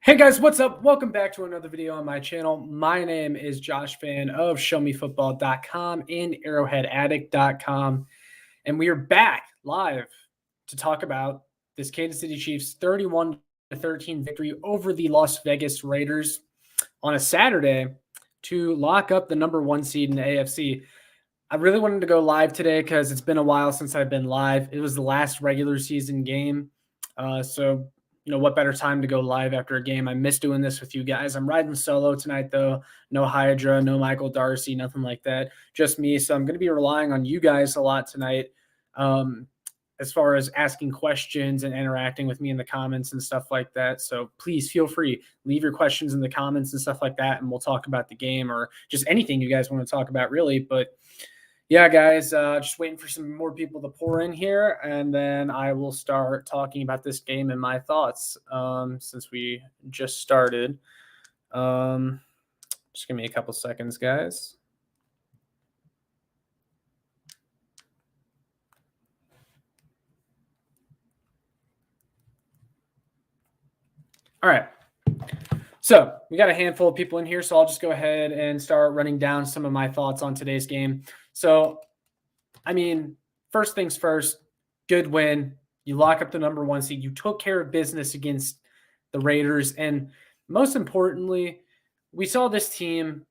Hey guys, what's up? Welcome back to another video on my channel. My name is Josh Fan of ShowMeFootball.com and ArrowheadAddict.com. And we are back live to talk about this Kansas City Chiefs 31-13 victory over the Las Vegas Raiders on a Saturday to lock up the number 1 seed in the AFC. I really wanted to go live today because it's been a while since I've been live. It was the last regular season game. So what better time to go live after a game? I miss doing this with you guys. I'm riding solo tonight, though. No Hydra, no Michael Darcy, nothing like that. Just me. So I'm going to be relying on you guys a lot tonight as far as asking questions and interacting with me in the comments and stuff like that. So please feel free. Leave your questions in the comments and stuff like that, and we'll talk about the game or just anything you guys want to talk about, really. But yeah, guys, just waiting for some more people to pour in here, and then I will start talking about this game and my thoughts since we just started. Just give me a couple seconds, guys. All right. So we got a handful of people in here, so I'll just go ahead and start running down some of my thoughts on today's game. So, I mean, first things first, good win. You lock up the number 1 seed. You took care of business against the Raiders. And most importantly, we saw this team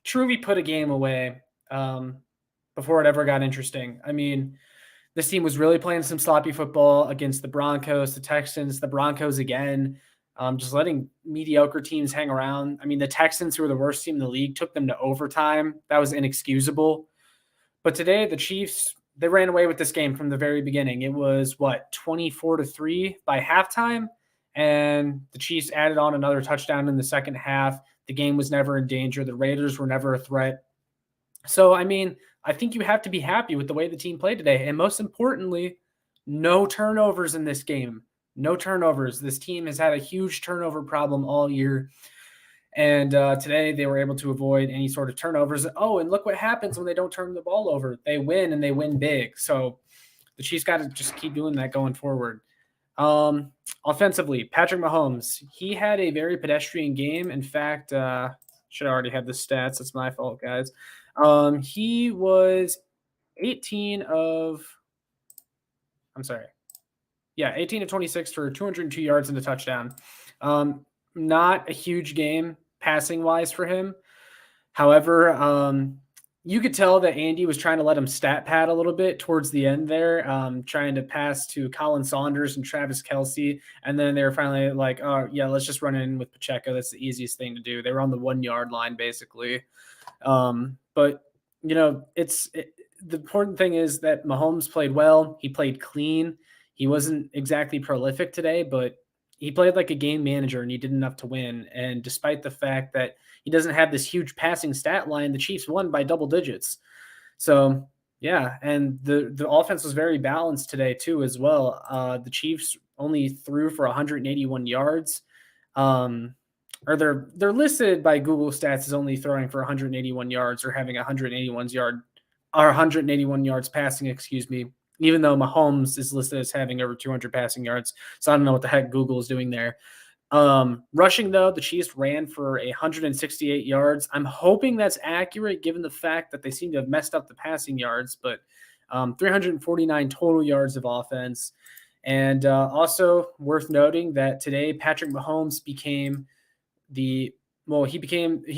truly put a game away before it ever got interesting. I mean, this team was really playing some sloppy football against the Broncos, the Texans, the Broncos again, just letting mediocre teams hang around. I mean, the Texans, who were the worst team in the league, took them to overtime. That was inexcusable. But today, the Chiefs, they ran away with this game from the very beginning. It was, 24-3 by halftime, and the Chiefs added on another touchdown in the second half. The game was never in danger. The Raiders were never a threat. So, I mean, I think you have to be happy with the way the team played today. And most importantly, no turnovers in this game. No turnovers. This team has had a huge turnover problem all year. And today they were able to avoid any sort of turnovers. Oh, and look what happens when they don't turn the ball over. They win, and they win big. So the Chiefs got to just keep doing that going forward. Offensively, Patrick Mahomes, he had a very pedestrian game. In fact, should have already had the stats. It's my fault, guys. He was 18 of 26 for 202 yards and a touchdown. Not a huge game passing-wise for him. However, you could tell that Andy was trying to let him stat pad a little bit towards the end there, trying to pass to Colin Saunders and Travis Kelce. And then they were finally like, oh, yeah, let's just run in with Pacheco. That's the easiest thing to do. They were on the 1 yard line, basically. But, the important thing is that Mahomes played well. He played clean. He wasn't exactly prolific today, but he played like a game manager, and he did enough to win. And despite the fact that he doesn't have this huge passing stat line, the Chiefs won by double digits. So, yeah, and the offense was very balanced today too as well. The Chiefs only threw for 181 yards. Or they're listed by Google Stats as only throwing for 181 yards or having 181 yards passing, excuse me, even though Mahomes is listed as having over 200 passing yards. So I don't know what the heck Google is doing there. Rushing, though, the Chiefs ran for 168 yards. I'm hoping that's accurate given the fact that they seem to have messed up the passing yards, but 349 total yards of offense. And also worth noting that today Patrick Mahomes he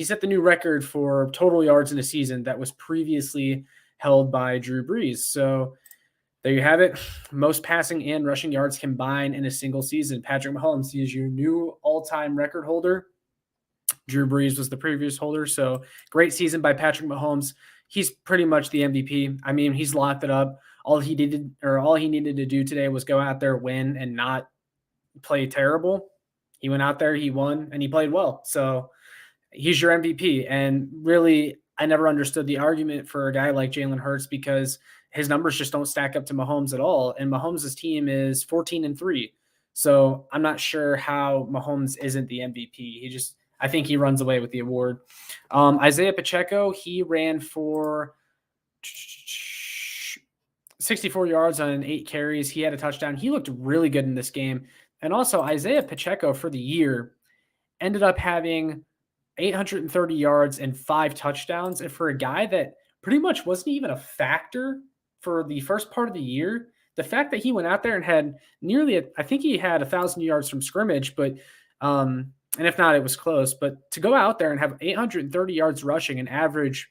set the new record for total yards in a season that was previously held by Drew Brees. So there you have it. Most passing and rushing yards combined in a single season. Patrick Mahomes, he is your new all-time record holder. Drew Brees was the previous holder. So great season by Patrick Mahomes. He's pretty much the MVP. I mean, he's locked it up. All he needed to do today was go out there, win, and not play terrible. He went out there, he won, and he played well. So he's your MVP. And really, I never understood the argument for a guy like Jalen Hurts because his numbers just don't stack up to Mahomes at all. And Mahomes' team is 14-3. So I'm not sure how Mahomes isn't the MVP. I think he runs away with the award. Isaiah Pacheco, he ran for 64 yards on 8 carries. He had a touchdown. He looked really good in this game. And also Isaiah Pacheco for the year, ended up having 830 yards and 5 touchdowns. And for a guy that pretty much wasn't even a factor for the first part of the year, the fact that he went out there and had I think he had 1,000 yards from scrimmage, but and if not, it was close. But to go out there and have 830 yards rushing and average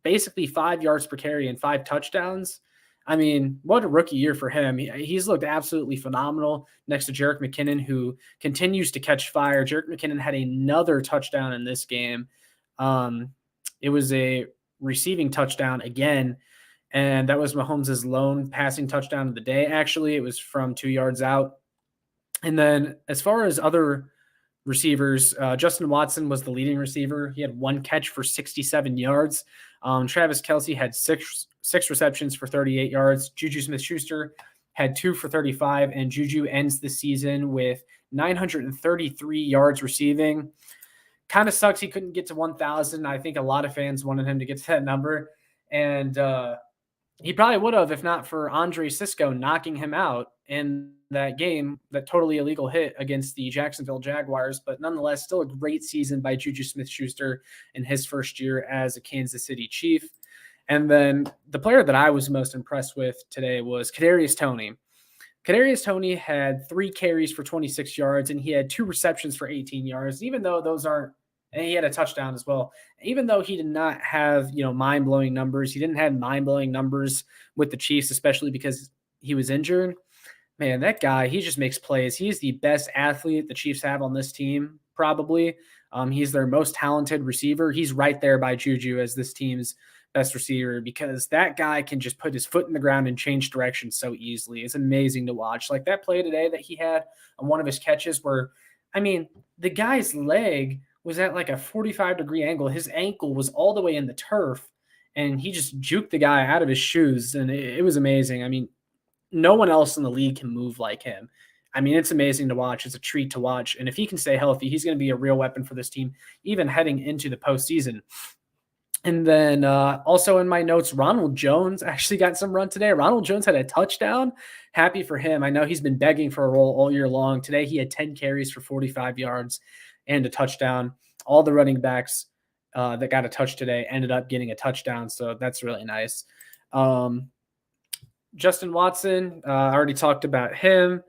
basically 5 yards per carry and 5 touchdowns. I mean, what a rookie year for him. He's looked absolutely phenomenal next to Jerick McKinnon, who continues to catch fire. Jerick McKinnon had another touchdown in this game. It was a receiving touchdown again, and that was Mahomes' lone passing touchdown of the day. Actually, it was from 2 yards out. And then as far as other receivers, Justin Watson was the leading receiver. He had 1 catch for 67 yards. Travis Kelce had six receptions for 38 yards. Juju Smith-Schuster had 2 for 35, and Juju ends the season with 933 yards receiving. Kind of sucks he couldn't get to 1,000. I think a lot of fans wanted him to get to that number, and he probably would have if not for Andre Cisco knocking him out in that game, that totally illegal hit against the Jacksonville Jaguars. But nonetheless, still a great season by Juju Smith-Schuster in his first year as a Kansas City Chief. And then the player that I was most impressed with today was Kadarius Toney. Kadarius Toney had 3 carries for 26 yards, and he had 2 receptions for 18 yards, even though those aren't, and he had a touchdown as well. Even though he did not have, mind-blowing numbers, he didn't have mind-blowing numbers with the Chiefs, especially because he was injured. Man, that guy, he just makes plays. He's the best athlete the Chiefs have on this team, probably. He's their most talented receiver. He's right there by Juju as this team's best receiver, because that guy can just put his foot in the ground and change direction so easily. It's amazing to watch. Like that play today that he had on one of his catches where, the guy's leg was at like a 45-degree angle. His ankle was all the way in the turf, and he just juked the guy out of his shoes, and it was amazing. No one else in the league can move like him. It's amazing to watch. It's a treat to watch. And if he can stay healthy, he's going to be a real weapon for this team, even heading into the postseason. And then also in my notes, Ronald Jones actually got some run today. Ronald Jones had a touchdown. Happy for him. I know he's been begging for a role all year long. Today he had 10 carries for 45 yards and a touchdown. All the running backs that got a touch today ended up getting a touchdown, so that's really nice. Justin Watson, I already talked about him.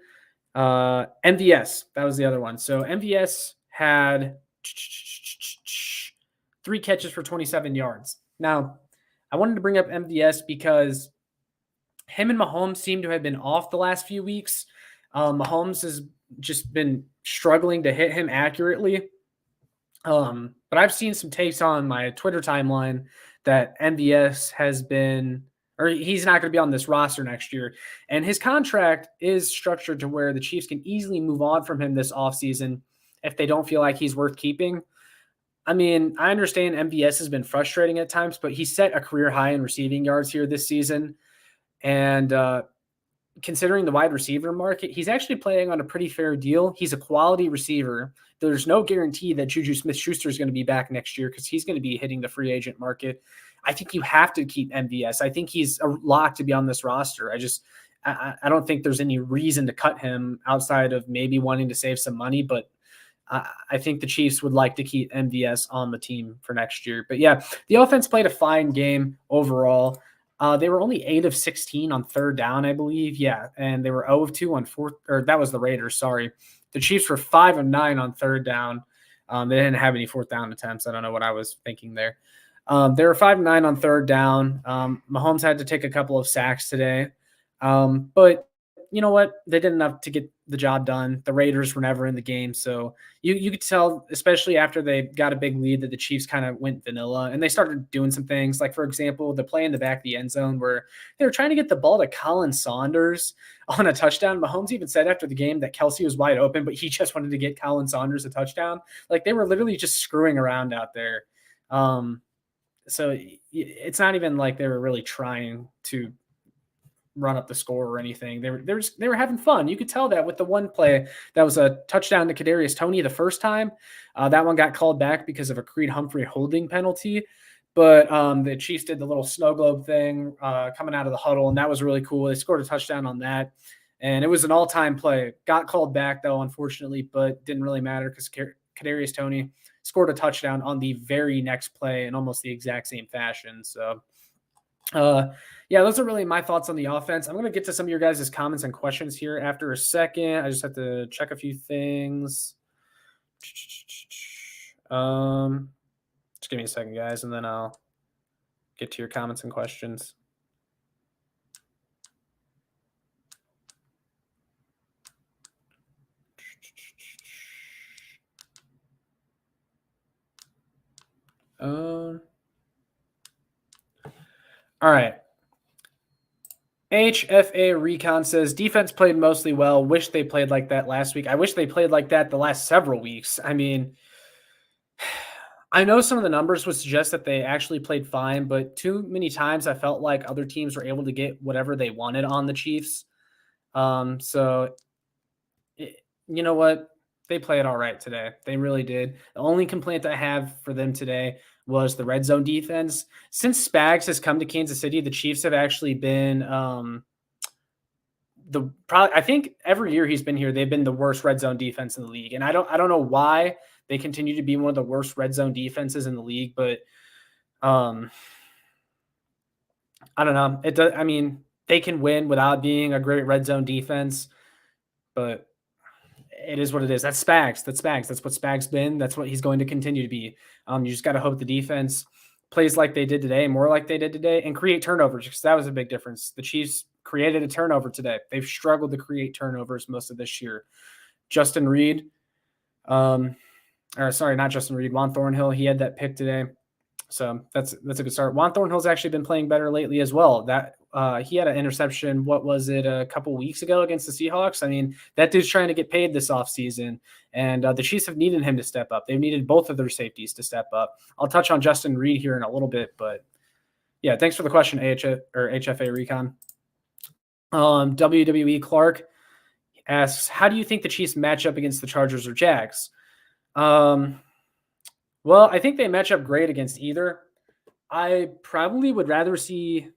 MVS, that was the other one. So MVS had 3 catches for 27 yards. Now, I wanted to bring up MVS because him and Mahomes seem to have been off the last few weeks. Mahomes has just been struggling to hit him accurately. But I've seen some takes on my Twitter timeline that MVS has been, or he's not going to be on this roster next year. And his contract is structured to where the Chiefs can easily move on from him this offseason if they don't feel like he's worth keeping. I understand MVS has been frustrating at times, but he set a career high in receiving yards here this season. And considering the wide receiver market, he's actually playing on a pretty fair deal. He's a quality receiver. There's no guarantee that Juju Smith-Schuster is going to be back next year because he's going to be hitting the free agent market. I think you have to keep MVS. I think he's a lock to be on this roster. I don't think there's any reason to cut him outside of maybe wanting to save some money, but I think the Chiefs would like to keep MVS on the team for next year. But yeah, the offense played a fine game overall. They were only 8 of 16 on third down, I believe. Yeah, and they were 0 of 2 on fourth, or that was the Raiders, sorry. The Chiefs were 5 of 9 on third down. They didn't have any fourth down attempts. I don't know what I was thinking there. They were 5 of 9 on third down. Mahomes had to take a couple of sacks today. But you know what? They did enough to get the job done. The Raiders were never in the game. So you could tell, especially after they got a big lead, that the Chiefs kind of went vanilla and they started doing some things. Like, for example, the play in the back of the end zone where they were trying to get the ball to Colin Saunders on a touchdown. Mahomes even said after the game that Kelce was wide open, but he just wanted to get Colin Saunders a touchdown. Like, they were literally just screwing around out there. So it's not even like they were really trying to run up the score or anything. They were having fun. You could tell that with the one play that was a touchdown to Kadarius Toney the first time. That one got called back because of a Creed Humphrey holding penalty. But the Chiefs did the little snow globe thing coming out of the huddle, and that was really cool. They scored a touchdown on that, and it was an all-time play. Got called back, though, unfortunately, but didn't really matter because Kadarius Toney scored a touchdown on the very next play in almost the exact same fashion. So, yeah, those are really my thoughts on the offense. I'm going to get to some of your guys' comments and questions here after a second. I just have to check a few things. Just give me a second, guys, and then I'll get to your comments and questions. All right. HFA Recon says defense played mostly well. Wish they played like that last week. I wish they played like that the last several weeks. I mean, I know some of the numbers would suggest that they actually played fine, but too many times I felt like other teams were able to get whatever they wanted on the Chiefs. So you know what? They played all right today. They really did. The only complaint I have for them today was the red zone defense. Since Spags has come to Kansas City, the Chiefs have actually been I think every year he's been here, they've been the worst red zone defense in the league. And I don't know why they continue to be one of the worst red zone defenses in the league, but I don't know. It does. I mean, they can win without being a great red zone defense, but it is what it is. That's Spags. That's Spags. That's what Spags been. That's what he's going to continue to be. You just got to hope the defense plays like they did today, more like they did today, and create turnovers, because that was a big difference. The Chiefs created a turnover today. They've struggled to create turnovers most of this year. Justin Reed, not Justin Reed, Juan Thornhill, he had that pick today. So that's a good start. Juan Thornhill's actually been playing better lately as well. That he had an interception, what was it, a couple weeks ago against the Seahawks? I mean, that dude's trying to get paid this offseason, and the Chiefs have needed him to step up. They've needed both of their safeties to step up. I'll touch on Justin Reed here in a little bit, but yeah, thanks for the question, HFA Recon. WWE Clark asks, how do you think the Chiefs match up against the Chargers or Jags? Well, I think they match up great against either. I'd probably rather see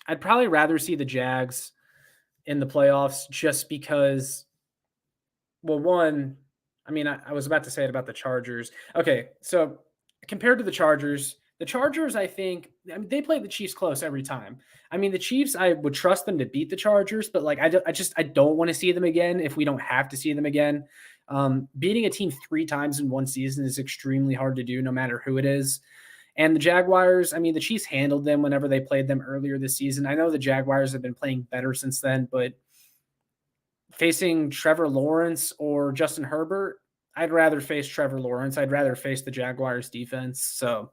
the Jags in the playoffs, just because, well, one, I mean, I was about to say it about the Chargers. Okay, so compared to the Chargers, I think, I mean, they play the Chiefs close every time. I mean, the Chiefs, I would trust them to beat the Chargers, but like, I don't want to see them again if we don't have to see them again. Beating a team 3 times in one season is extremely hard to do, no matter who it is. And the Jaguars, I mean, the Chiefs handled them whenever they played them earlier this season. I know the Jaguars have been playing better since then, but facing Trevor Lawrence or Justin Herbert, I'd rather face Trevor Lawrence. I'd rather face the Jaguars defense. So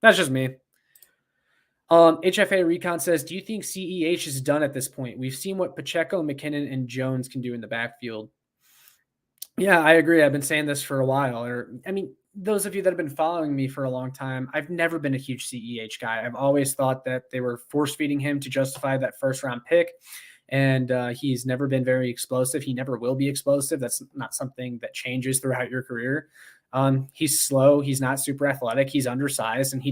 that's just me. HFA Recon says, do you think CEH is done at this point? We've seen what Pacheco, McKinnon, and Jones can do in the backfield. Yeah, I agree. I've been saying this for a while. Those of you that have been following me for a long time, I've never been a huge CEH guy. I've always thought that they were force-feeding him to justify that first-round pick, and he's never been very explosive. He never will be explosive. That's not something that changes throughout your career. He's slow. He's not super athletic. He's undersized, and he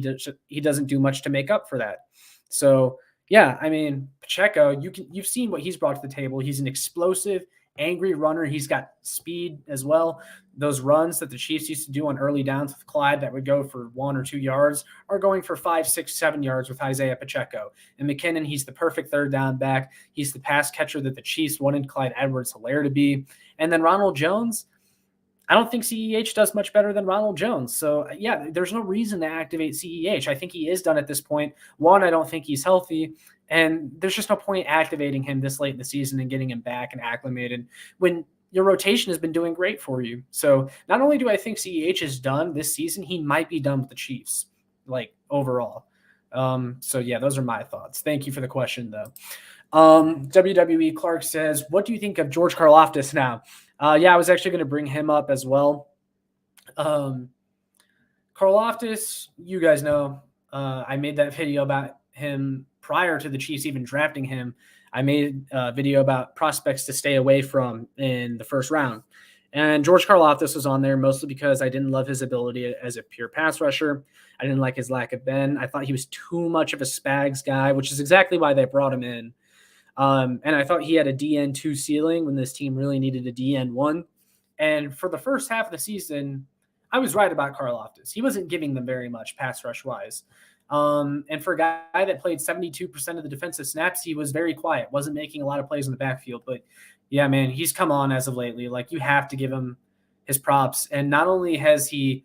doesn't do much to make up for that. So, yeah, I mean, Pacheco, you've seen what he's brought to the table. He's an explosive, angry runner. He's got speed as well. Those runs that the Chiefs used to do on early downs with Clyde that would go for 1 or 2 yards are going for 5, 6, 7 yards with Isaiah Pacheco. And McKinnon, he's the perfect third down back. He's the pass catcher that the Chiefs wanted Clyde Edwards-Helaire to be. And then Ronald Jones, I don't think CEH does much better than Ronald Jones. So, yeah, there's no reason to activate CEH. I think he is done at this point. One, I don't think he's healthy. And there's just no point activating him this late in the season and getting him back and acclimated when your rotation has been doing great for you. So not only do I think CEH is done this season, he might be done with the Chiefs, like overall. So, yeah, those are my thoughts. Thank you for the question, though. WWE Clark says, what do you think of George Karlaftis now? Yeah, I was actually going to bring him up as well. Karlaftis, you guys know, I made that video about him prior to the Chiefs even drafting him. I made a video about prospects to stay away from in the first round. And George Karlaftis was on there mostly because I didn't love his ability as a pure pass rusher. I didn't like his lack of bend. I thought he was too much of a Spags guy, which is exactly why they brought him in. And I thought he had a DN2 ceiling when this team really needed a DN1. And for the first half of the season, I was right about Karlaftis. He wasn't giving them very much pass rush wise. And for a guy that played 72% of the defensive snaps, he was very quiet, wasn't making a lot of plays in the backfield. But yeah, man, he's come on as of lately. Like, you have to give him his props. And not only has he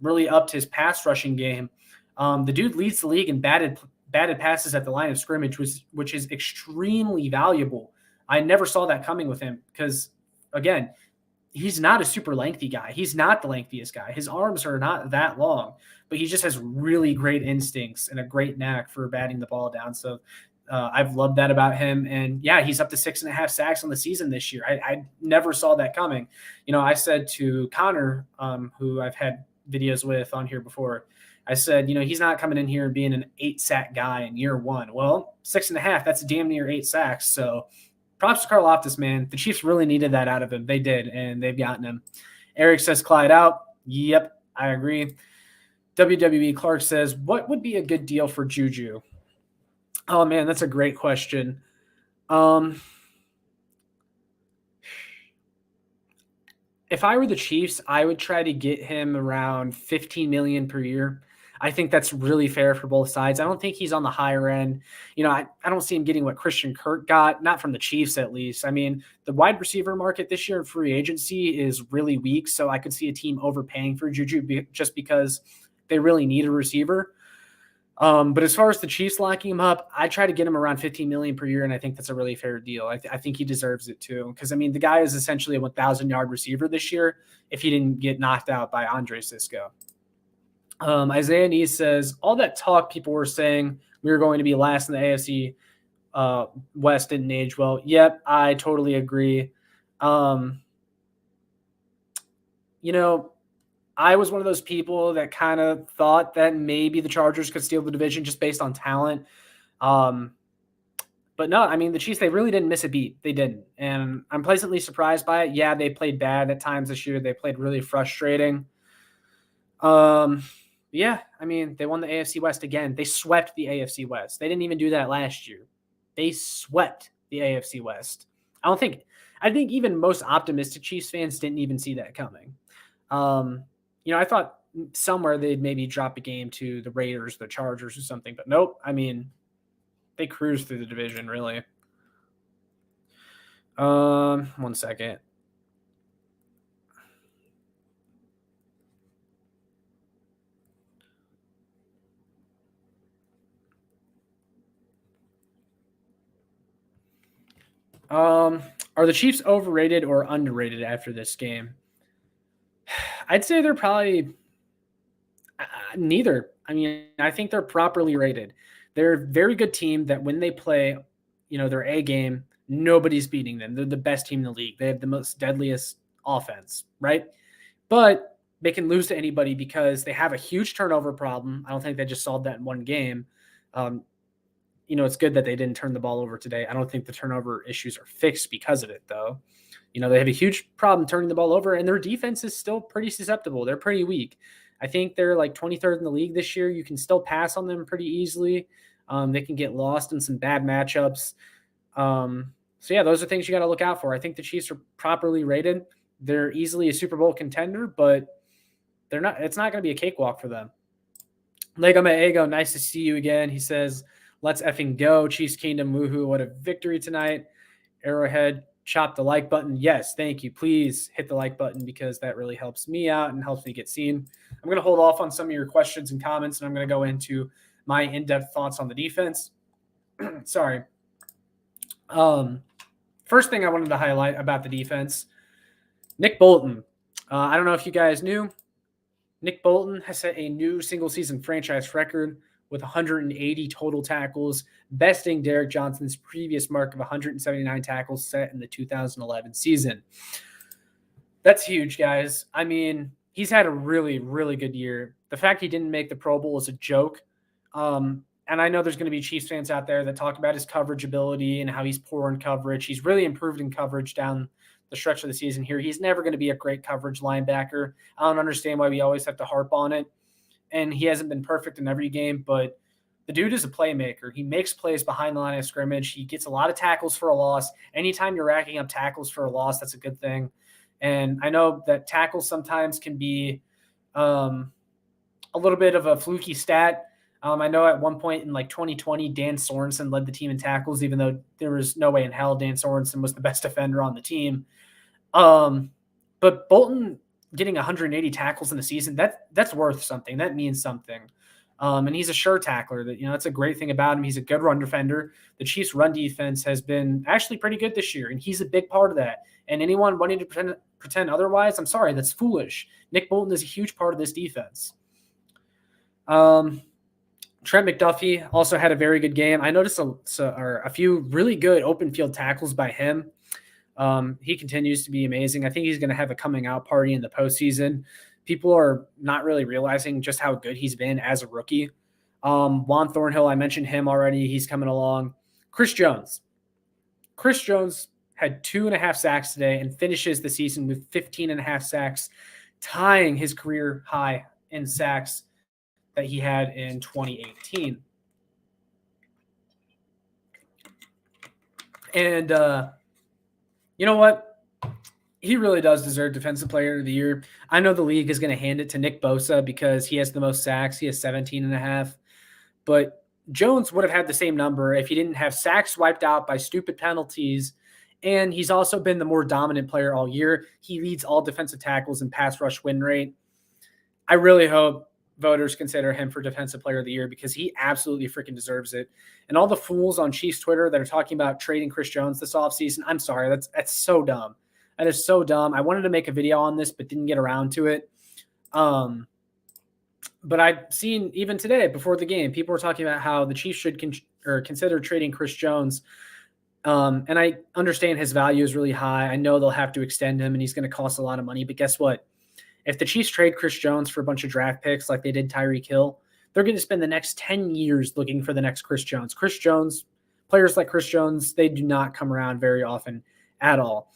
really upped his pass rushing game, the dude leads the league in batted passes at the line of scrimmage, which is extremely valuable. I never saw that coming with him because, again, he's not a super lengthy guy. He's not the lengthiest guy. His arms are not that long, but he just has really great instincts and a great knack for batting the ball down. So I've loved that about him. And yeah, he's up to 6.5 sacks on the season this year. I never saw that coming. I said to Connor, who I've had videos with on here before, I said, he's not coming in here and being an 8-sack guy in year one. Well, 6.5, that's damn near 8 sacks. So props to Karlaftis, man. The Chiefs really needed that out of him. They did, and they've gotten him. Eric says Clyde out. Yep, I agree. WWE Clark says, what would be a good deal for Juju? Oh, man, that's a great question. If I were the Chiefs, I would try to get him around $15 million per year. I think that's really fair for both sides. I don't think he's on the higher end. I don't see him getting what Christian Kirk got, not from the Chiefs at least. I mean, the wide receiver market this year in free agency is really weak, so I could see a team overpaying for Juju just because they really need a receiver. But as far as the Chiefs locking him up, I try to get him around $15 million per year, and I think that's a really fair deal. I think he deserves it too, because the guy is essentially a 1,000-yard receiver this year if he didn't get knocked out by Andre Sisco. Isaiah Neese says, all that talk people were saying we were going to be last in the AFC West didn't age well. Yep, I totally agree. I was one of those people that kind of thought that maybe the Chargers could steal the division just based on talent. But no, the Chiefs, they really didn't miss a beat. They didn't. And I'm pleasantly surprised by it. Yeah, they played bad at times this year. They played really frustrating. Yeah, they won the AFC West again. They swept the AFC West. They didn't even do that last year. They swept the AFC West. I think even most optimistic Chiefs fans didn't even see that coming. I thought somewhere they'd maybe drop a game to the Raiders, the Chargers or something, but nope. They cruised through the division, really. 1 second. Are the Chiefs overrated or underrated after this game? I'd say they're probably neither. I think they're properly rated. They're a very good team that when they play, their A game, nobody's beating them. They're the best team in the league. They have the most deadliest offense, right? But they can lose to anybody because they have a huge turnover problem. I don't think they just solved that in one game. It's good that they didn't turn the ball over today. I don't think the turnover issues are fixed because of it, though. They have a huge problem turning the ball over, and their defense is still pretty susceptible. They're pretty weak. I think they're like 23rd in the league this year. You can still pass on them pretty easily. They can get lost in some bad matchups. So, yeah, those are things you got to look out for. I think the Chiefs are properly rated. They're easily a Super Bowl contender, but it's not going to be a cakewalk for them. Lego Maego, nice to see you again. He says, let's effing go. Chiefs Kingdom, woohoo. What a victory tonight. Arrowhead, chop the like button. Yes, thank you. Please hit the like button because that really helps me out and helps me get seen. I'm going to hold off on some of your questions and comments, and I'm going to go into my in-depth thoughts on the defense. Sorry. First thing I wanted to highlight about the defense, Nick Bolton. I don't know if you guys knew, Nick Bolton has set a new single-season franchise record with 180 total tackles, besting Derek Johnson's previous mark of 179 tackles set in the 2011 season. That's huge, guys. He's had a really, really good year. The fact he didn't make the Pro Bowl is a joke. And I know there's going to be Chiefs fans out there that talk about his coverage ability and how he's poor in coverage. He's really improved in coverage down the stretch of the season here. He's never going to be a great coverage linebacker. I don't understand why we always have to harp on it. And he hasn't been perfect in every game, but the dude is a playmaker. He makes plays behind the line of scrimmage. He gets a lot of tackles for a loss. Anytime you're racking up tackles for a loss, that's a good thing. And I know that tackles sometimes can be a little bit of a fluky stat. I know at one point in like 2020, Dan Sorensen led the team in tackles, even though there was no way in hell Dan Sorensen was the best defender on the team. But Bolton getting 180 tackles in the season, that's worth something. That means something. And he's a sure tackler. That's a great thing about him. He's a good run defender. The Chiefs' run defense has been actually pretty good this year, and he's a big part of that. And anyone wanting to pretend otherwise, I'm sorry, that's foolish. Nick Bolton is a huge part of this defense. Trent McDuffie also had a very good game. I noticed a few really good open field tackles by him. He continues to be amazing. I think he's going to have a coming out party in the postseason. People are not really realizing just how good he's been as a rookie. Juan Thornhill, I mentioned him already. He's coming along. Chris Jones had 2.5 sacks today and finishes the season with 15.5 sacks, tying his career high in sacks that he had in 2018. And you know what? He really does deserve Defensive Player of the Year. I know the league is going to hand it to Nick Bosa because he has the most sacks. He has 17.5. But Jones would have had the same number if he didn't have sacks wiped out by stupid penalties. And he's also been the more dominant player all year. He leads all defensive tackles in pass rush win rate. I really hope voters consider him for Defensive Player of the Year because he absolutely freaking deserves it. And all the fools on Chiefs Twitter that are talking about trading Chris Jones this offseason, I'm sorry, that's so dumb. That is so dumb. I wanted to make a video on this, but didn't get around to it. But I've seen even today before the game, people were talking about how the Chiefs should consider trading Chris Jones. And I understand his value is really high. I know they'll have to extend him and he's going to cost a lot of money. But guess what? If the Chiefs trade Chris Jones for a bunch of draft picks like they did Tyreek Hill, they're going to spend the next 10 years looking for the next Chris Jones. Players like Chris Jones, they do not come around very often at all.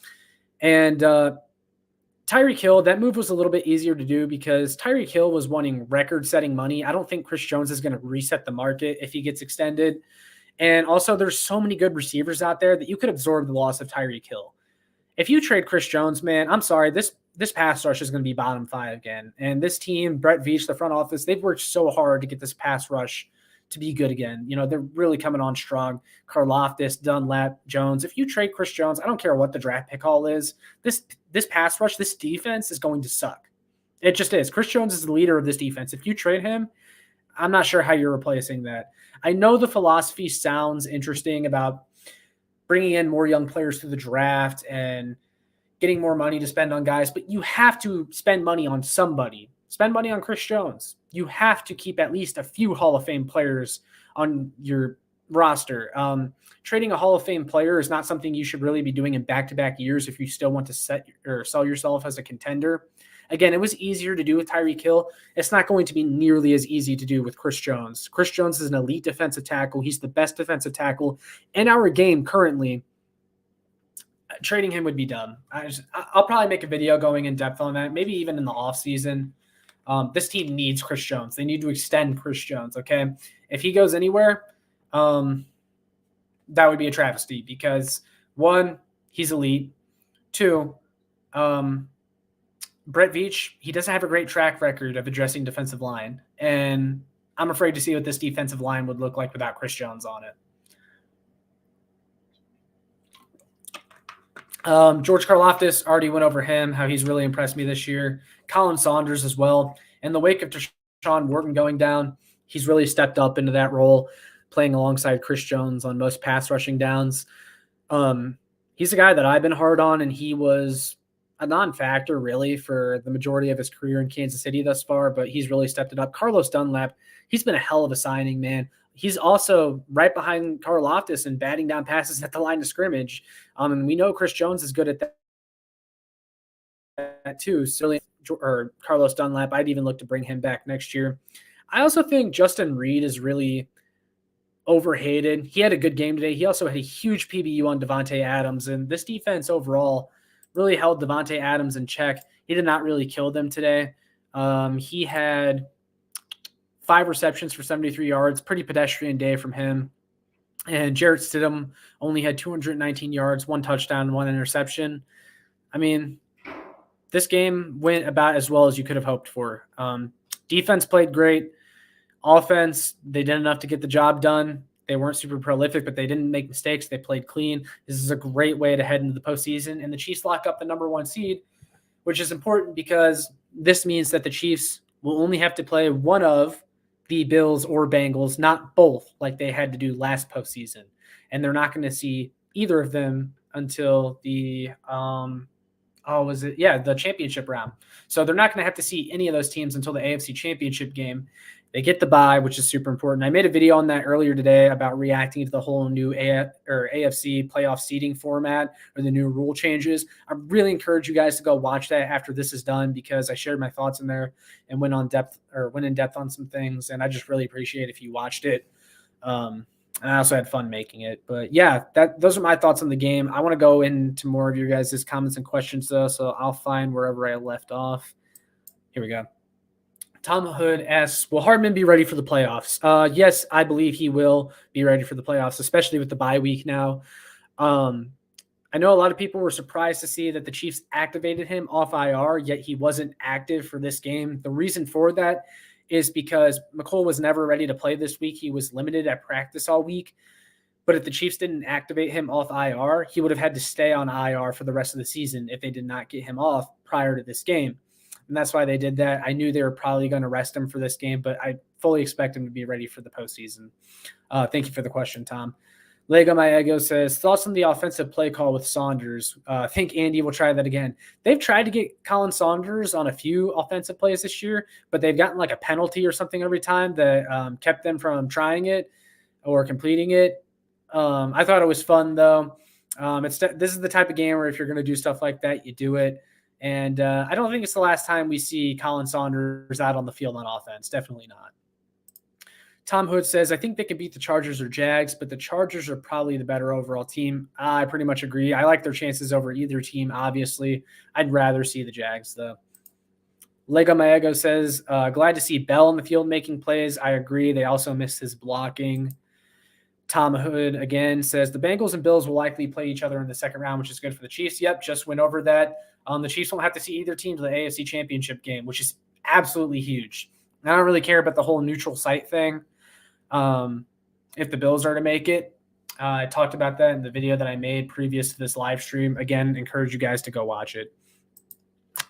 And Tyreek Hill, that move was a little bit easier to do because Tyreek Hill was wanting record-setting money. I don't think Chris Jones is going to reset the market if he gets extended. And also, there's so many good receivers out there that you could absorb the loss of Tyreek Hill. If you trade Chris Jones, man, I'm sorry, this pass rush is going to be bottom 5 again. And this team, Brett Veach, the front office, they've worked so hard to get this pass rush to be good again. They're really coming on strong. Karlaftis, Dunlap, Jones. If you trade Chris Jones, I don't care what the draft pick haul is. This pass rush, this defense is going to suck. It just is. Chris Jones is the leader of this defense. If you trade him, I'm not sure how you're replacing that. I know the philosophy sounds interesting about bringing in more young players through the draft and getting more money to spend on guys, but you have to spend money on somebody. Spend money on Chris Jones. You have to keep at least a few Hall of Fame players on your roster. Trading a Hall of Fame player is not something you should really be doing in back-to-back years if you still want to set or sell yourself as a contender. Again, it was easier to do with Tyreek Hill. It's not going to be nearly as easy to do with Chris Jones. Chris Jones is an elite defensive tackle. He's the best defensive tackle in our game currently. Trading him would be dumb. I'll probably make a video going in depth on that, maybe even in the offseason. This team needs Chris Jones. They need to extend Chris Jones, okay? If he goes anywhere, that would be a travesty because, 1, he's elite. 2, Brett Veach, he doesn't have a great track record of addressing defensive line, and I'm afraid to see what this defensive line would look like without Chris Jones on it. George Karlaftis, already went over him, how he's really impressed me this year. Colin Saunders as well. In the wake of Deshaun Wharton going down, he's really stepped up into that role, playing alongside Chris Jones on most pass rushing downs. He's a guy that I've been hard on, and he was a non-factor really for the majority of his career in Kansas City thus far, but he's really stepped it up. Carlos Dunlap, he's been a hell of a signing, man. He's also right behind Karlaftis and batting down passes at the line of scrimmage. And we know Chris Jones is good at that too. So, or Carlos Dunlap, I'd even look to bring him back next year. I also think Justin Reed is really overhated. He had a good game today. He also had a huge PBU on Devontae Adams, and this defense overall really held Devontae Adams in check. He did not really kill them today. He had 5 receptions for 73 yards, pretty pedestrian day from him. And Jarrett Stidham only had 219 yards, 1 touchdown, 1 interception. I mean, this game went about as well as you could have hoped for. Defense played great. Offense, they did enough to get the job done. They weren't super prolific, but they didn't make mistakes. They played clean. This is a great way to head into the postseason. And the Chiefs lock up the number 1 seed, which is important because this means that the Chiefs will only have to play one of the Bills or Bengals, not both, like they had to do last postseason. And they're not going to see either of them until the the championship round. So they're not going to have to see any of those teams until the AFC championship game. They get the bye, which is super important. I made a video on that earlier today about reacting to the whole new AFC playoff seeding format or the new rule changes. I really encourage you guys to go watch that after this is done because I shared my thoughts in there and went in depth on some things. And I just really appreciate if you watched it. And I also had fun making it. But yeah, those are my thoughts on the game. I want to go into more of your guys' comments and questions though, so I'll find wherever I left off. Here we go. Tom Hood asks, will Hardman be ready for the playoffs? Yes, I believe he will be ready for the playoffs, especially with the bye week now. I know a lot of people were surprised to see that the Chiefs activated him off IR, yet he wasn't active for this game. The reason for that is because McColl was never ready to play this week. He was limited at practice all week. But if the Chiefs didn't activate him off IR, he would have had to stay on IR for the rest of the season if they did not get him off prior to this game. And that's why they did that. I knew they were probably going to rest him for this game, but I fully expect him to be ready for the postseason. Thank you for the question, Tom. Lego My Ego says, thoughts on the offensive play call with Saunders? I think Andy will try that again. They've tried to get Colin Saunders on a few offensive plays this year, but they've gotten like a penalty or something every time that kept them from trying it or completing it. I thought it was fun, though. This is the type of game where if you're going to do stuff like that, you do it. And I don't think it's the last time we see Colin Saunders out on the field on offense. Definitely not. Tom Hood says, I think they could beat the Chargers or Jags, but the Chargers are probably the better overall team. I pretty much agree. I like their chances over either team, obviously. I'd rather see the Jags, though. Lego Maego says, glad to see Bell in the field making plays. I agree. They also missed his blocking. Tom Hood again says, the Bengals and Bills will likely play each other in the second round, which is good for the Chiefs. Yep, just went over that. The Chiefs won't have to see either team to the AFC Championship game, which is absolutely huge. I don't really care about the whole neutral site thing. If the Bills are to make it, I talked about that in the video that I made previous to this live stream. Again, encourage you guys to go watch it.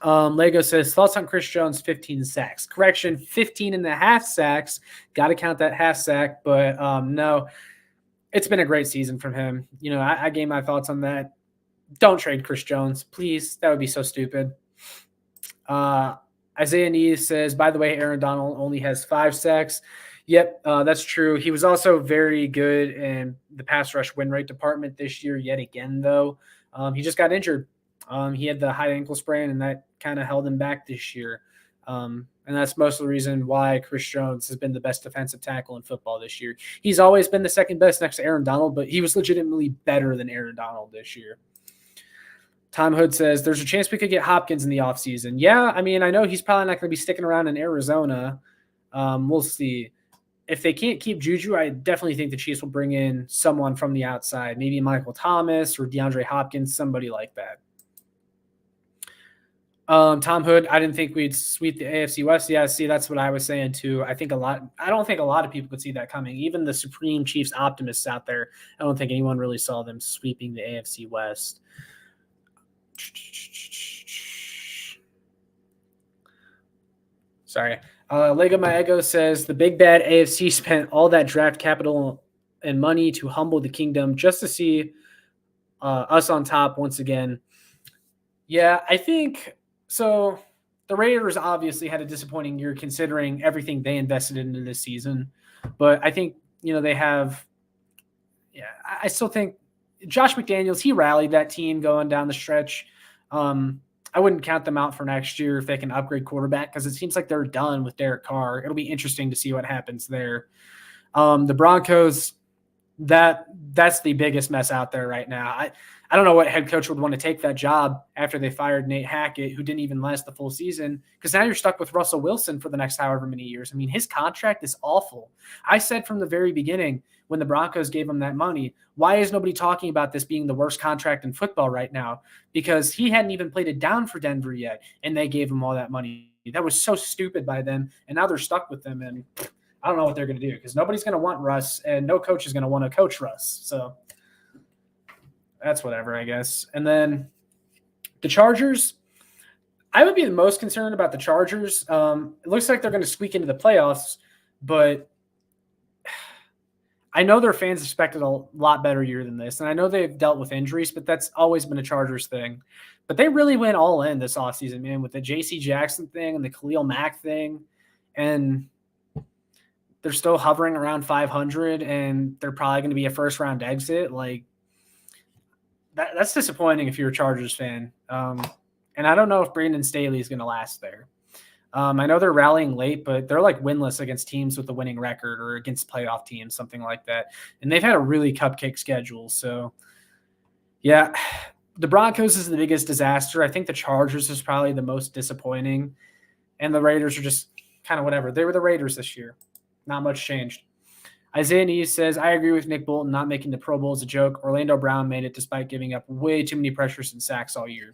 Lego says, thoughts on Chris Jones' 15 sacks? Correction, 15 and a half sacks. Got to count that half sack, but no, it's been a great season from him. You know, I gave my thoughts on that. Don't trade Chris Jones, please. That would be so stupid. Isaiah Nees says, by the way, Aaron Donald only has 5 sacks. Yep, that's true. He was also very good in the pass rush win rate department this year yet again, though. He just got injured. He had the high ankle sprain, and that kind of held him back this year. And that's most of the reason why Chris Jones has been the best defensive tackle in football this year. He's always been the second best next to Aaron Donald, but he was legitimately better than Aaron Donald this year. Tom Hood says, there's a chance we could get Hopkins in the offseason. Yeah, I mean, I know he's probably not going to be sticking around in Arizona. We'll see. If they can't keep Juju, I definitely think the Chiefs will bring in someone from the outside, maybe Michael Thomas or DeAndre Hopkins, somebody like that. Tom Hood, I didn't think we'd sweep the AFC West. Yeah, see, that's what I was saying too. I don't think a lot of people could see that coming. Even the supreme Chiefs optimists out there, I don't think anyone really saw them sweeping the AFC West. Sorry. Lego Maego says, the big bad AFC spent all that draft capital and money to humble the kingdom just to see us on top once again. Yeah, I think so. The Raiders obviously had a disappointing year considering everything they invested into this season. But I think, they have – yeah, I still think Josh McDaniels, he rallied that team going down the stretch. I wouldn't count them out for next year if they can upgrade quarterback because it seems like they're done with Derek Carr. It'll be interesting to see what happens there. The Broncos, that's the biggest mess out there right now. I don't know what head coach would want to take that job after they fired Nate Hackett, who didn't even last the full season, because now you're stuck with Russell Wilson for the next however many years. I mean, his contract is awful. I said from the very beginning when the Broncos gave him that money, why is nobody talking about this being the worst contract in football right now? Because he hadn't even played it down for Denver yet, and they gave him all that money. That was so stupid by them, and now they're stuck with them, and I don't know what they're going to do because nobody's going to want Russ, and no coach is going to want to coach Russ. So that's whatever, I guess. And then the Chargers, I would be the most concerned about the Chargers. It looks like they're going to squeak into the playoffs, but I know their fans expected a lot better year than this. And I know they've dealt with injuries, but that's always been a Chargers thing. But they really went all in this offseason, man, with the J.C. Jackson thing and the Khalil Mack thing. And they're still hovering around 500, and they're probably going to be a first-round exit. Like, that's disappointing if you're a Chargers fan. And I don't know if Brandon Staley is going to last there. I know they're rallying late, but they're like winless against teams with a winning record or against playoff teams, something like that. And they've had a really cupcake schedule. So, yeah, the Broncos is the biggest disaster. I think the Chargers is probably the most disappointing. And the Raiders are just kind of whatever. They were the Raiders this year. Not much changed. Isaiah Neves says, I agree with Nick Bolton not making the Pro Bowl as a joke. Orlando Brown made it despite giving up way too many pressures and sacks all year.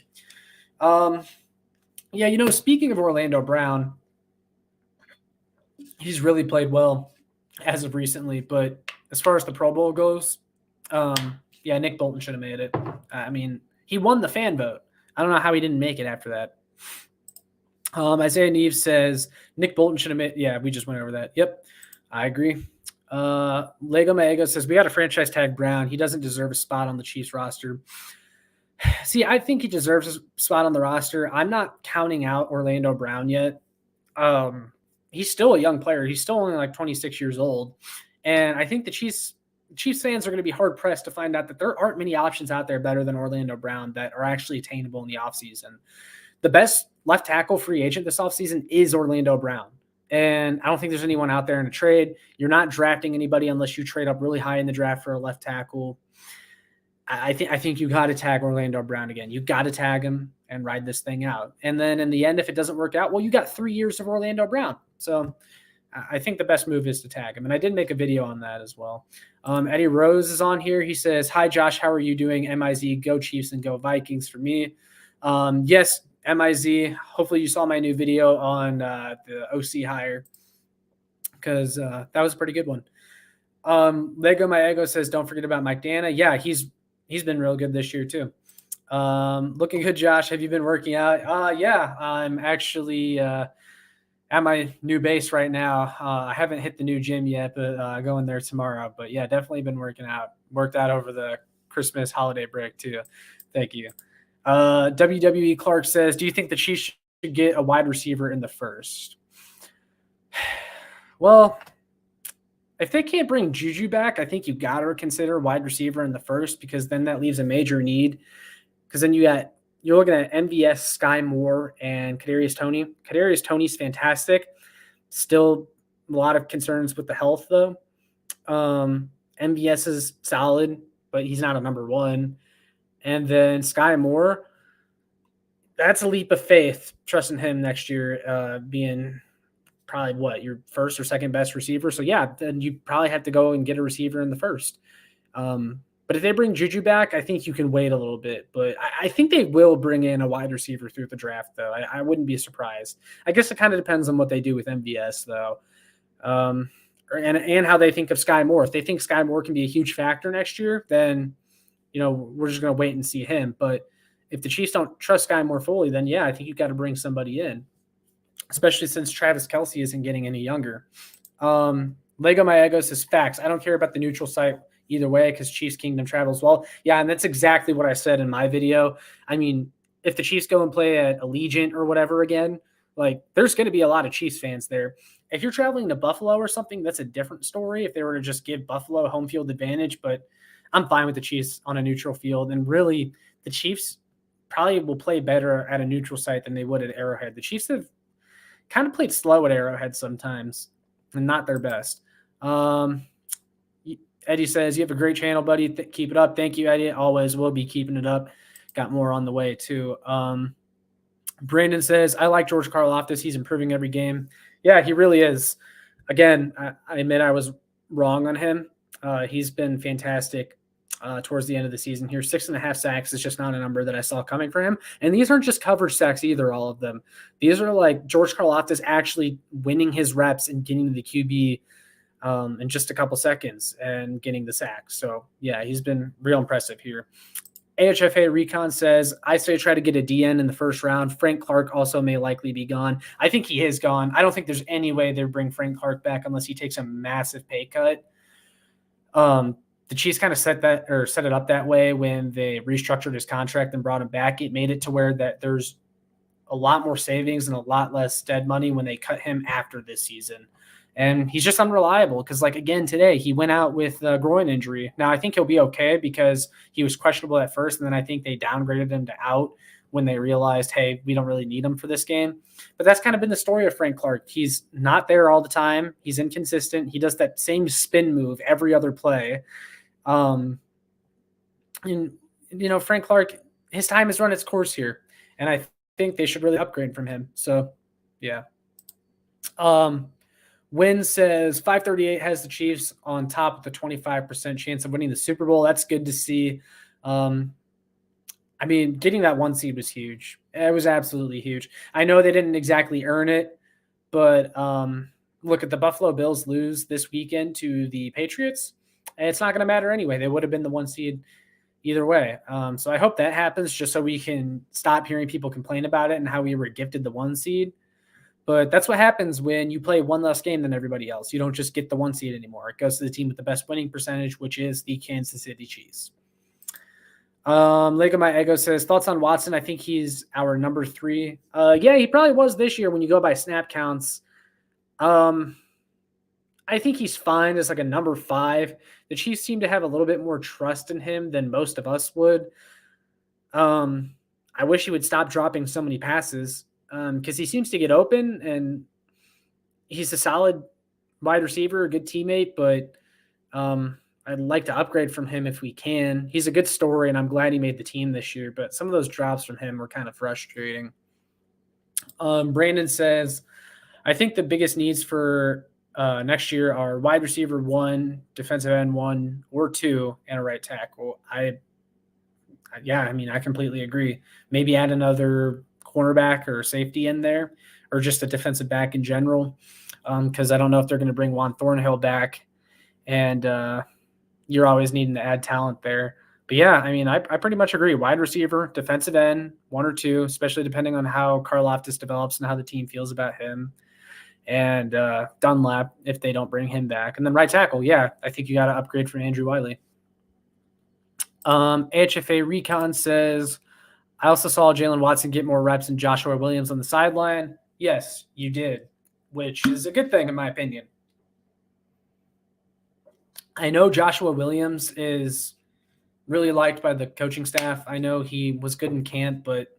Yeah, speaking of Orlando Brown, he's really played well as of recently. But as far as the Pro Bowl goes, Nick Bolton should have made it. I mean, he won the fan vote. I don't know how he didn't make it after that. Isaiah Neves says, Nick Bolton should have made – yeah, we just went over that. Yep, I agree. Lego Maego says, we got to franchise tag Brown. He doesn't deserve a spot on the Chiefs roster. See, I think he deserves a spot on the roster. I'm not counting out Orlando Brown yet. He's still a young player. He's still only like 26 years old. And I think the Chiefs fans are going to be hard-pressed to find out that there aren't many options out there better than Orlando Brown that are actually attainable in the offseason. The best left tackle free agent this offseason is Orlando Brown. And I don't think there's anyone out there in a trade. You're not drafting anybody unless you trade up really high in the draft for a left tackle. I think you got to tag Orlando Brown again. You got to tag him and ride this thing out. And then in the end, if it doesn't work out, well, you got 3 years of Orlando Brown. So I think the best move is to tag him. And I did make a video on that as well. Eddie Rose is on here. He says, hi, Josh, how are you doing? MIZ, go Chiefs and go Vikings for me. Yes, MIZ. Hopefully you saw my new video on the OC hire because that was a pretty good one. Lego My Ego says, don't forget about Mike Dana. Yeah, he's been real good this year too. Looking good, Josh. Have you been working out? Yeah, I'm actually at my new base right now. I haven't hit the new gym yet, but going there tomorrow. But yeah, definitely been working out. Worked out over the Christmas holiday break too. Thank you. WWE Clark says, do you think the Chiefs should get a wide receiver in the first? Well, if they can't bring Juju back, I think you got to consider wide receiver in the first because then that leaves a major need. Because then you're looking at MVS, Sky Moore, and Kadarius Toney. Kadarius Toney's fantastic. Still a lot of concerns with the health, though. MVS is solid, but he's not a number one. And then Sky Moore, that's a leap of faith, trusting him next year being probably your first or second best receiver. So, yeah, then you probably have to go and get a receiver in the first. But if they bring Juju back, I think you can wait a little bit. But I think they will bring in a wide receiver through the draft, though. I wouldn't be surprised. I guess it kind of depends on what they do with MVS, though, and how they think of Sky Moore. If they think Sky Moore can be a huge factor next year, then we're just going to wait and see him. But if the Chiefs don't trust Sky Moore fully, then, yeah, I think you've got to bring somebody in, especially since Travis Kelce isn't getting any younger. Lego My Ego says, facts. I don't care about the neutral site either way because Chiefs Kingdom travels well. Yeah, and that's exactly what I said in my video. I mean, if the Chiefs go and play at Allegiant or whatever again, there's going to be a lot of Chiefs fans there. If you're traveling to Buffalo or something, that's a different story if they were to just give Buffalo home field advantage, but I'm fine with the Chiefs on a neutral field. And really, the Chiefs probably will play better at a neutral site than they would at Arrowhead. The Chiefs have kind of played slow at Arrowhead sometimes and not their best. Eddie says, you have a great channel, buddy. Keep it up. Thank you, Eddie. Always will be keeping it up. Got more on the way, too. Brandon says, I like George Karlaftis. He's improving every game. Yeah, he really is. Again, I admit I was wrong on him. He's been fantastic towards the end of the season here. 6.5 sacks is just not a number that I saw coming for him. And these aren't just coverage sacks either, all of them. These are like George Karlaftis actually winning his reps and getting to the QB in just a couple seconds and getting the sack. So, yeah, he's been real impressive here. AHFA Recon says, I say try to get a DN in the first round. Frank Clark also may likely be gone. I think he is gone. I don't think there's any way they bring Frank Clark back unless he takes a massive pay cut. The Chiefs kind of set it up that way when they restructured his contract and brought him back. It made it to where that there's a lot more savings and a lot less dead money when they cut him after this season. And he's just unreliable because, like, again, today he went out with a groin injury. Now, I think he'll be okay because he was questionable at first, and then I think they downgraded him to out when they realized, hey, we don't really need him for this game. But that's kind of been the story of Frank Clark. He's not there all the time. He's inconsistent. He does that same spin move every other play. And, Frank Clark, his time has run its course here, and I think they should really upgrade from him. So, yeah. Win says 538 has the Chiefs on top with a 25% chance of winning the Super Bowl. That's good to see. Getting that 1 seed was huge. It was absolutely huge. I know they didn't exactly earn it, but look, at the Buffalo Bills lose this weekend to the Patriots, it's not going to matter anyway. They would have been the 1 seed either way. So I hope that happens just so we can stop hearing people complain about it and how we were gifted the 1 seed. But that's what happens when you play one less game than everybody else. You don't just get the 1 seed anymore. It goes to the team with the best winning percentage, which is the Kansas City Chiefs. Lego My Ego says, thoughts on Watson? I think he's our number 3. Yeah, he probably was this year when you go by snap counts. I think he's fine as like a number 5. The Chiefs seem to have a little bit more trust in him than most of us would. I wish he would stop dropping so many passes. Because he seems to get open, and he's a solid wide receiver, a good teammate, but I'd like to upgrade from him if we can. He's a good story, and I'm glad he made the team this year, but some of those drops from him were kind of frustrating. Brandon says, I think the biggest needs for next year are wide receiver 1, defensive end 1 or 2, and a right tackle. I completely agree. Maybe add another cornerback or safety in there, or just a defensive back in general, because I don't know if they're going to bring Juan Thornhill back, and you're always needing to add talent there. But yeah, I pretty much agree. Wide receiver, defensive end, 1 or 2, especially depending on how Karlaftis develops and how the team feels about him, and Dunlap if they don't bring him back. And then right tackle, yeah, I think you got to upgrade from Andrew Wiley. AHFA Recon says, I also saw Jalen Watson get more reps than Joshua Williams on the sideline. Yes, you did, which is a good thing in my opinion. I know Joshua Williams is really liked by the coaching staff. I know he was good in camp, but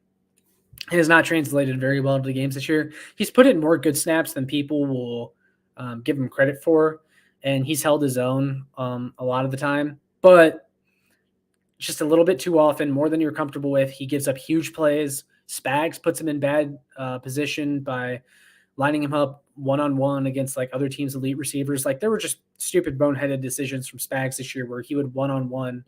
it has not translated very well to the games this year. He's put in more good snaps than people will give him credit for, and he's held his own a lot of the time. But just a little bit too often, more than you're comfortable with. He gives up huge plays. Spags puts him in bad position by lining him up one-on-one against like other teams' elite receivers. Like there were just stupid boneheaded decisions from Spags this year where he would one-on-one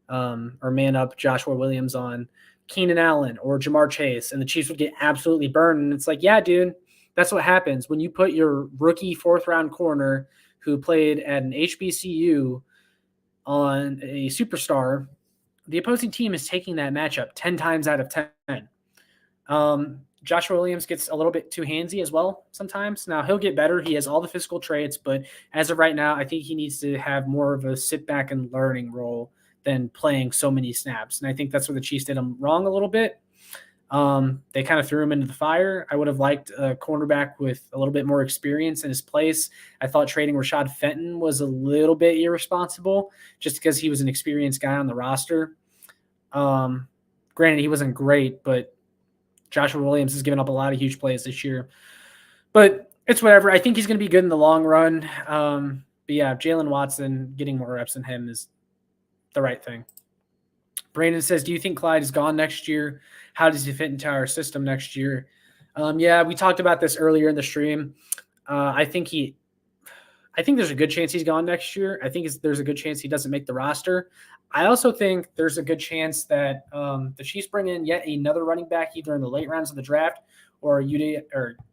or man up Joshua Williams on Keenan Allen or Jamar Chase, and the Chiefs would get absolutely burned. And it's like, yeah, dude, that's what happens when you put your rookie 4th-round corner who played at an HBCU on a superstar. The opposing team is taking that matchup 10 times out of 10. Joshua Williams gets a little bit too handsy as well sometimes. Now, he'll get better. He has all the physical traits, but as of right now, I think he needs to have more of a sit back and learning role than playing so many snaps. And I think that's where the Chiefs did him wrong a little bit. They kind of threw him into the fire. I would have liked a cornerback with a little bit more experience in his place. I thought trading Rashad Fenton was a little bit irresponsible just because he was an experienced guy on the roster. Granted, he wasn't great, but Joshua Williams has given up a lot of huge plays this year. But it's whatever. I think he's going to be good in the long run. But yeah, Jalen Watson getting more reps than him is the right thing. Brandon says, do you think Clyde is gone next year? How does he fit into our system next year? Yeah, we talked about this earlier in the stream. I think there's a good chance he's gone next year. I think there's a good chance he doesn't make the roster. I also think there's a good chance that the Chiefs bring in yet another running back either in the late rounds of the draft or UDFA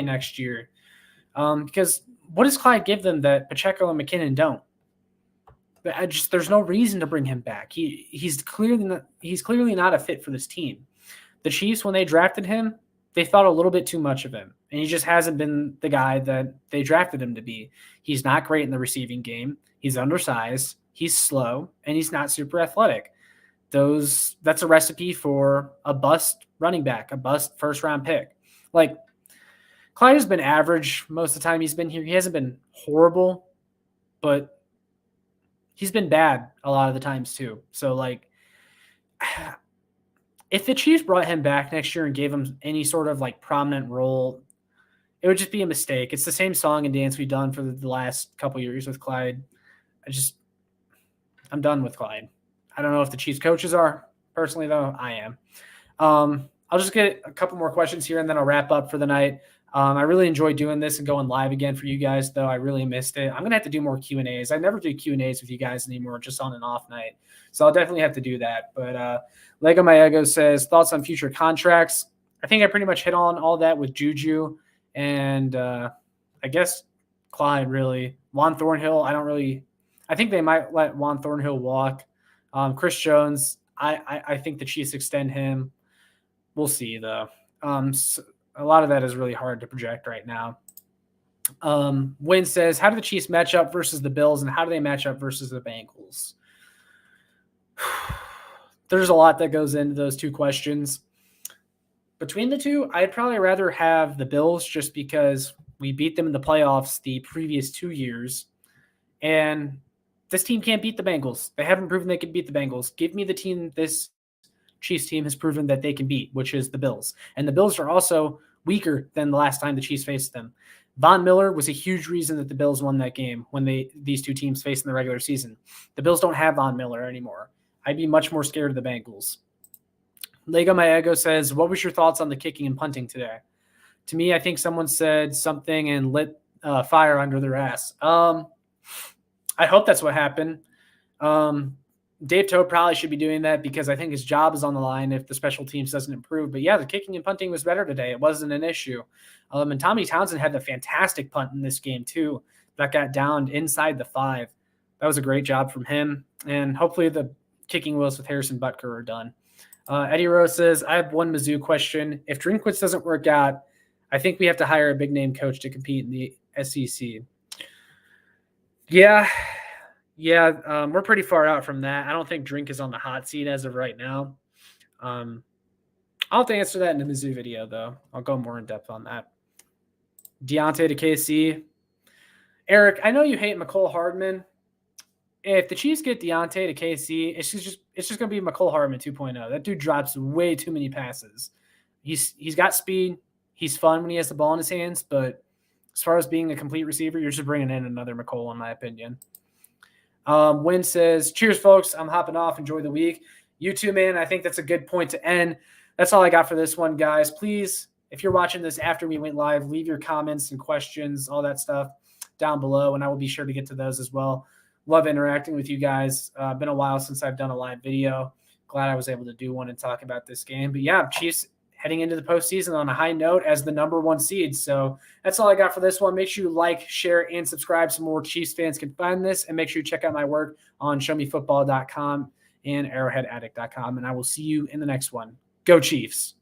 next year. Because what does Clyde give them that Pacheco and McKinnon don't? There's no reason to bring him back. He's clearly not a fit for this team. The Chiefs, when they drafted him, they thought a little bit too much of him, and he just hasn't been the guy that they drafted him to be. He's not great in the receiving game. He's undersized. He's slow, and he's not super athletic. That's a recipe for a bust running back, a bust first-round pick. Like, Clyde has been average most of the time he's been here. He hasn't been horrible, but he's been bad a lot of the times too. So, like, if the Chiefs brought him back next year and gave him any sort of like prominent role, it would just be a mistake. It's the same song and dance we've done for the last couple years with Clyde. I'm done with Clyde. I don't know if the Chiefs coaches are. Personally, though, I am. I'll just get a couple more questions here, and then I'll wrap up for the night. I really enjoyed doing this and going live again for you guys, though. I really missed it. I'm going to have to do more Q&As. I never do Q&As with you guys anymore, just on an off night. So I'll definitely have to do that. But Lego My Ego says, thoughts on future contracts? I think I pretty much hit on all that with Juju and I guess Clyde, really. Juan Thornhill, I think they might let Juan Thornhill walk. Chris Jones, I think the Chiefs extend him. We'll see, though. So a lot of that is really hard to project right now. Wynn says, how do the Chiefs match up versus the Bills, and how do they match up versus the Bengals? There's a lot that goes into those two questions. Between the two, I'd probably rather have the Bills just because we beat them in the playoffs the previous 2 years. And this team can't beat the Bengals. They haven't proven they can beat the Bengals. Give me the team this Chiefs team has proven that they can beat, which is the Bills. And the Bills are also weaker than the last time the Chiefs faced them. Von Miller was a huge reason that the Bills won that game when these two teams faced in the regular season. The Bills don't have Von Miller anymore. I'd be much more scared of the Bengals. Lego My Ego says, what was your thoughts on the kicking and punting today? To me, I think someone said something and lit fire under their ass. I hope that's what happened. Dave Tote probably should be doing that because I think his job is on the line if the special teams doesn't improve. But yeah, the kicking and punting was better today. It wasn't an issue. And Tommy Townsend had a fantastic punt in this game too. That got downed inside the 5. That was a great job from him. And hopefully the kicking wheels with Harrison Butker are done. Eddie Rose says, I have one Mizzou question. If Drinkwitz doesn't work out, I think we have to hire a big-name coach to compete in the SEC. Yeah, we're pretty far out from that. I don't think Drink is on the hot seat as of right now. I'll have to answer that in the Mizzou video, though. I'll go more in depth on that. Deontay to KC. Eric, I know you hate McCole Hardman. If the Chiefs get Deontay to KC, it's just going to be McCole Hardman 2.0. That dude drops way too many passes. He's got speed. He's fun when he has the ball in his hands, but as far as being a complete receiver, you're just bringing in another McCole, in my opinion. Wynn says, cheers, folks. I'm hopping off. Enjoy the week. You too, man. I think that's a good point to end. That's all I got for this one, guys. Please, if you're watching this after we went live, leave your comments and questions, all that stuff down below, and I will be sure to get to those as well. Love interacting with you guys. Been a while since I've done a live video. Glad I was able to do one and talk about this game. But yeah, Chiefs heading into the postseason on a high note as the number 1 seed. So that's all I got for this one. Make sure you like, share, and subscribe so more Chiefs fans can find this. And make sure you check out my work on showmefootball.com and arrowheadaddict.com. And I will see you in the next one. Go Chiefs.